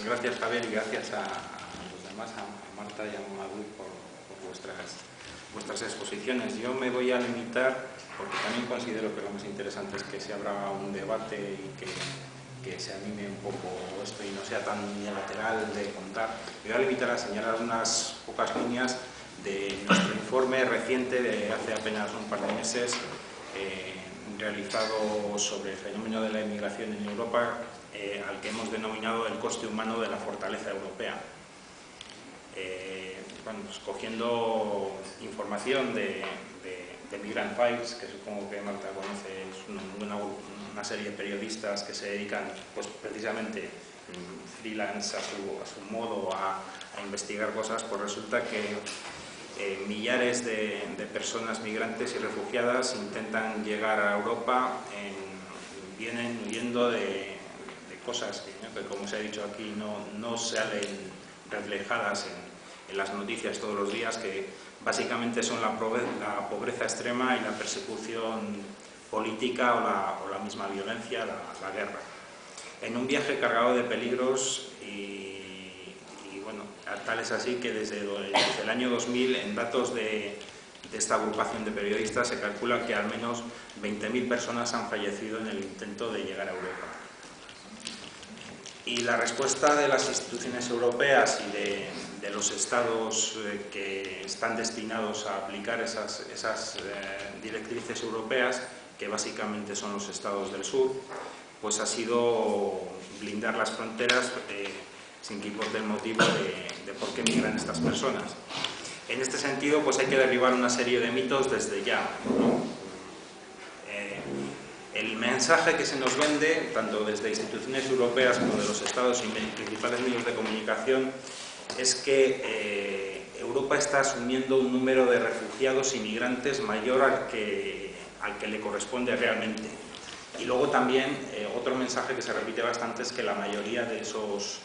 Gracias, Javier, y gracias a los demás, a Marta y a Madu por vuestras exposiciones. Yo me voy a limitar, porque también considero que lo más interesante es que se abra un debate y que se anime un poco esto y no sea tan unilateral de contar. Me voy a limitar a señalar unas pocas líneas de nuestro informe reciente de hace apenas un par de meses, realizado sobre el fenómeno de la inmigración en Europa, al que hemos denominado el coste humano de la fortaleza europea. Bueno, pues cogiendo información de Migrant Files, que supongo que Marta conoce, es una serie de periodistas que se dedican pues, precisamente freelance a su modo a investigar cosas, pues resulta que millares de personas migrantes y refugiadas intentan llegar a Europa, vienen huyendo de cosas que, como se ha dicho aquí, no salen reflejadas en las noticias todos los días, que básicamente son la pobreza extrema y la persecución política o la misma violencia, la guerra. En un viaje cargado de peligros y bueno, tal es así que desde el año 2000, en datos de esta agrupación de periodistas, se calcula que al menos 20.000 personas han fallecido en el intento de llegar a Europa. Y la respuesta de las instituciones europeas y de los estados que están destinados a aplicar esas directrices europeas, que básicamente son los estados del sur, pues ha sido blindar las fronteras sin que importe el motivo de por qué migran estas personas. En este sentido, pues hay que derribar una serie de mitos desde ya, ¿no? El mensaje que se nos vende, tanto desde instituciones europeas como de los estados y principales medios de comunicación, es que Europa está asumiendo un número de refugiados y migrantes mayor al que le corresponde realmente. Y luego también otro mensaje que se repite bastante es que la mayoría de esas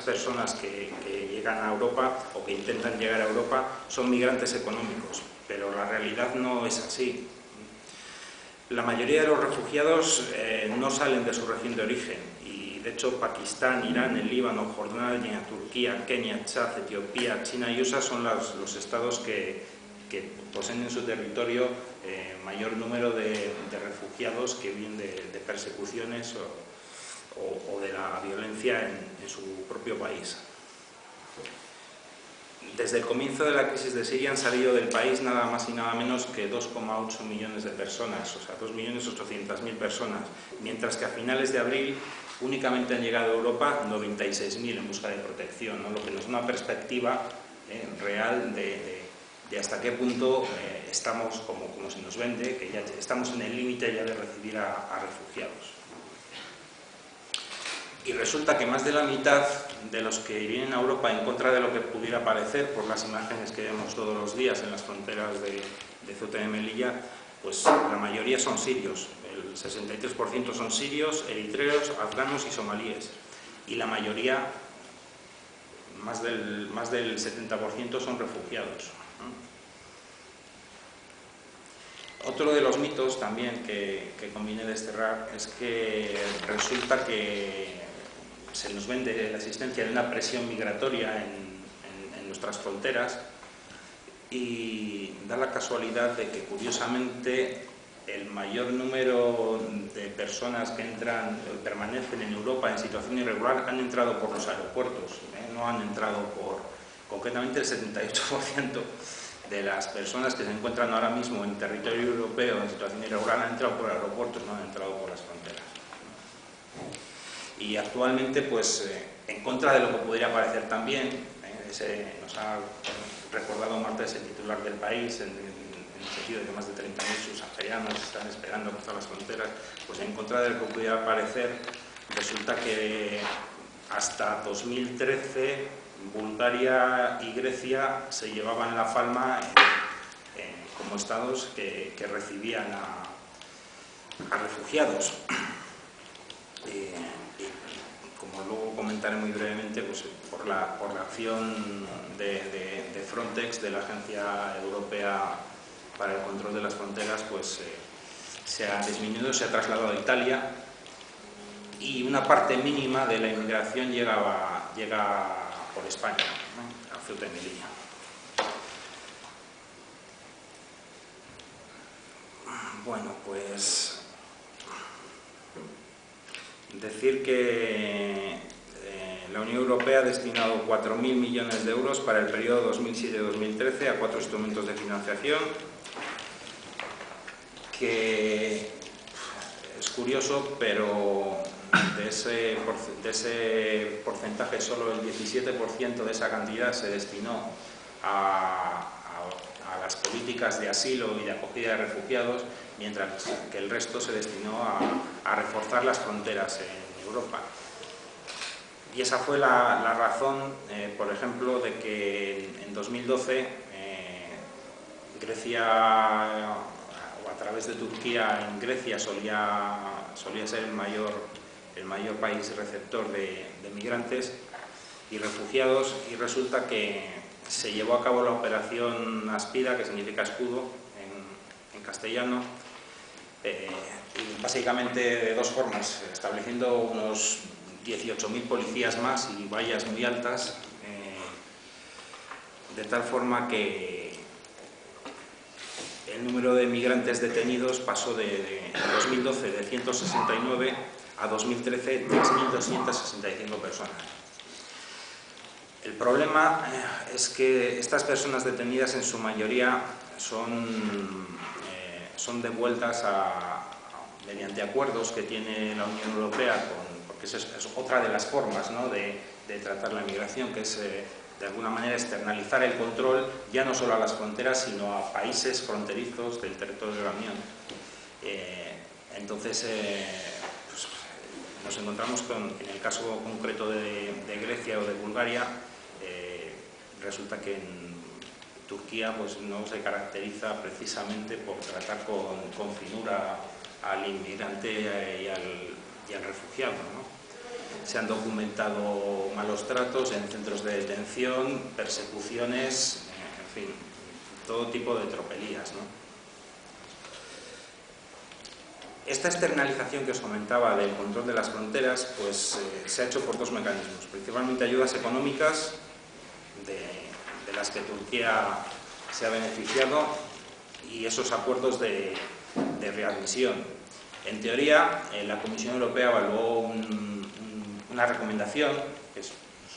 personas que llegan a Europa o que intentan llegar a Europa son migrantes económicos, pero la realidad no es así. La mayoría de los refugiados no salen de su región de origen y de hecho Pakistán, Irán, el Líbano, Jordania, Turquía, Kenia, Chad, Etiopía, China y USA son los estados que poseen en su territorio mayor número de refugiados que vienen de persecuciones o de la violencia en su propio país. Desde el comienzo de la crisis de Siria han salido del país nada más y nada menos que 2,8 millones de personas, o sea, 2.800.000 personas, mientras que a finales de abril únicamente han llegado a Europa 96.000 en busca de protección, ¿no? Lo que nos da una perspectiva real de hasta qué punto estamos, como se nos vende, que ya estamos en el límite ya de recibir a refugiados. Y resulta que más de la mitad de los que vienen a Europa en contra de lo que pudiera parecer por las imágenes que vemos todos los días en las fronteras de Ceuta y Melilla, pues la mayoría son sirios. El 63% son sirios, eritreos, afganos y somalíes. Y la mayoría, más del 70%, son refugiados. Otro de los mitos también que conviene desterrar es que resulta que se nos vende la existencia de una presión migratoria en nuestras fronteras y da la casualidad de que curiosamente el mayor número de personas que permanecen en Europa en situación irregular han entrado por los aeropuertos, no han entrado concretamente el 78% de las personas que se encuentran ahora mismo en territorio europeo en situación irregular han entrado por aeropuertos, no han entrado por las fronteras. Y actualmente, pues, en contra de lo que pudiera parecer también, nos ha recordado Marta ese titular del País, en el sentido de que más de 30.000 subsaharianos están esperando cruzar las fronteras, pues en contra de lo que pudiera parecer, resulta que hasta 2013 Bulgaria y Grecia se llevaban la palma como estados que recibían a refugiados. Como luego comentaré muy brevemente, pues por la acción de Frontex, de la Agencia Europea para el Control de las Fronteras, pues se ha disminuido, se ha trasladado a Italia y una parte mínima de la inmigración llega por España, ¿no? A Ceuta y Melilla. Bueno, pues decir que la Unión Europea ha destinado 4.000 millones de euros para el periodo 2007-2013 a 4 instrumentos de financiación, que es curioso, pero de ese porcentaje solo el 17% de esa cantidad se destinó a las políticas de asilo y de acogida de refugiados, mientras que el resto se destinó a reforzar las fronteras en Europa. Y esa fue la razón, por ejemplo, de que en 2012 Grecia, o a través de Turquía en Grecia, solía ser el mayor país receptor de migrantes y refugiados, y resulta que se llevó a cabo la operación Aspida, que significa escudo en castellano, básicamente de dos formas: estableciendo unos 18.000 policías más y vallas muy altas, de tal forma que el número de migrantes detenidos pasó en 2012 de 169 a 2013 3.265 personas. El problema es que estas personas detenidas en su mayoría son devueltas mediante acuerdos que tiene la Unión Europea, porque esa es otra de las formas, ¿no?, de tratar la migración, que es de alguna manera externalizar el control ya no solo a las fronteras, sino a países fronterizos del territorio de la Unión. Entonces, pues, nos encontramos en el caso concreto de Grecia o de Bulgaria. Resulta que en Turquía pues no se caracteriza precisamente por tratar con finura al inmigrante y al refugiado, ¿no? Se han documentado malos tratos en centros de detención, persecuciones, en fin, todo tipo de tropelías, ¿no? Esta externalización que os comentaba del control de las fronteras, pues se ha hecho por dos mecanismos: principalmente ayudas económicas, de las que Turquía se ha beneficiado, y esos acuerdos de readmisión. En teoría, la Comisión Europea evaluó una recomendación, que es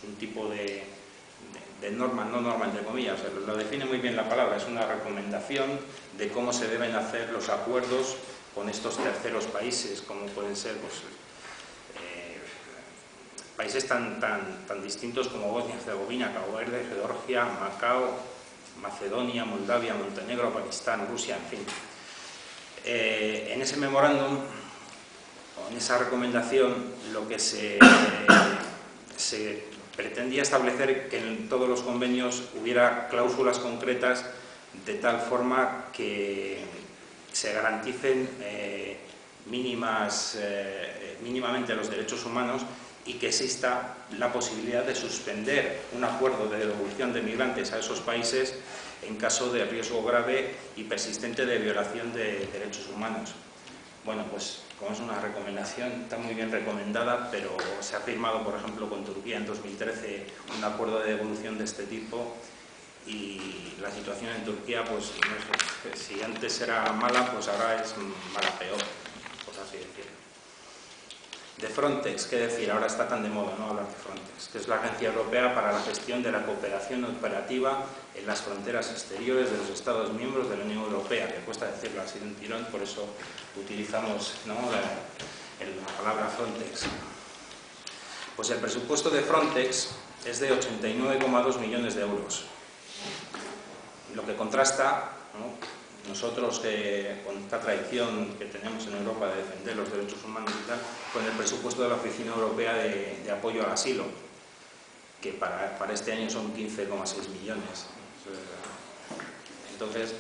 un tipo de norma, no norma entre comillas, o sea, lo define muy bien la palabra, es una recomendación de cómo se deben hacer los acuerdos con estos terceros países, como pueden ser pues, países tan distintos como Bosnia-Herzegovina, Cabo Verde, Georgia, Macao, Macedonia, Moldavia, Montenegro, Pakistán, Rusia, en fin. En ese memorándum, o en esa recomendación, lo que se pretendía establecer que en todos los convenios hubiera cláusulas concretas de tal forma que se garanticen mínimamente los derechos humanos, y que exista la posibilidad de suspender un acuerdo de devolución de migrantes a esos países en caso de riesgo grave y persistente de violación de derechos humanos. Bueno, pues como es una recomendación, está muy bien recomendada, pero se ha firmado, por ejemplo, con Turquía en 2013 un acuerdo de devolución de este tipo, y la situación en Turquía, pues no sé, si antes era mala, pues ahora es mala peor, pues así decirlo. De Frontex, ¿qué decir? Ahora está tan de moda, ¿no?, hablar de Frontex, que es la Agencia Europea para la Gestión de la Cooperación Operativa en las Fronteras Exteriores de los Estados miembros de la Unión Europea, que cuesta decirlo así de un tirón, por eso utilizamos, ¿no?, la palabra Frontex. Pues el presupuesto de Frontex es de 89,2 millones de euros, lo que contrasta, ¿no?, nosotros con esta tradición que tenemos en Europa de defender los derechos humanos y tal, con el presupuesto de la Oficina Europea de Apoyo al Asilo, que para este año son 15,6 millones. Entonces,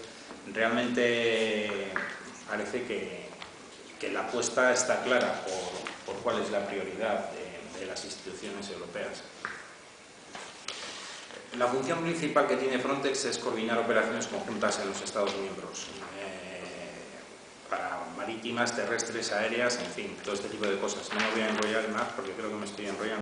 realmente parece que la apuesta está clara por cuál es la prioridad de las instituciones europeas. La función principal que tiene Frontex es coordinar operaciones conjuntas en los Estados miembros. para marítimas, terrestres, aéreas, en fin, todo este tipo de cosas. No me voy a enrollar más porque creo que me estoy enrollando.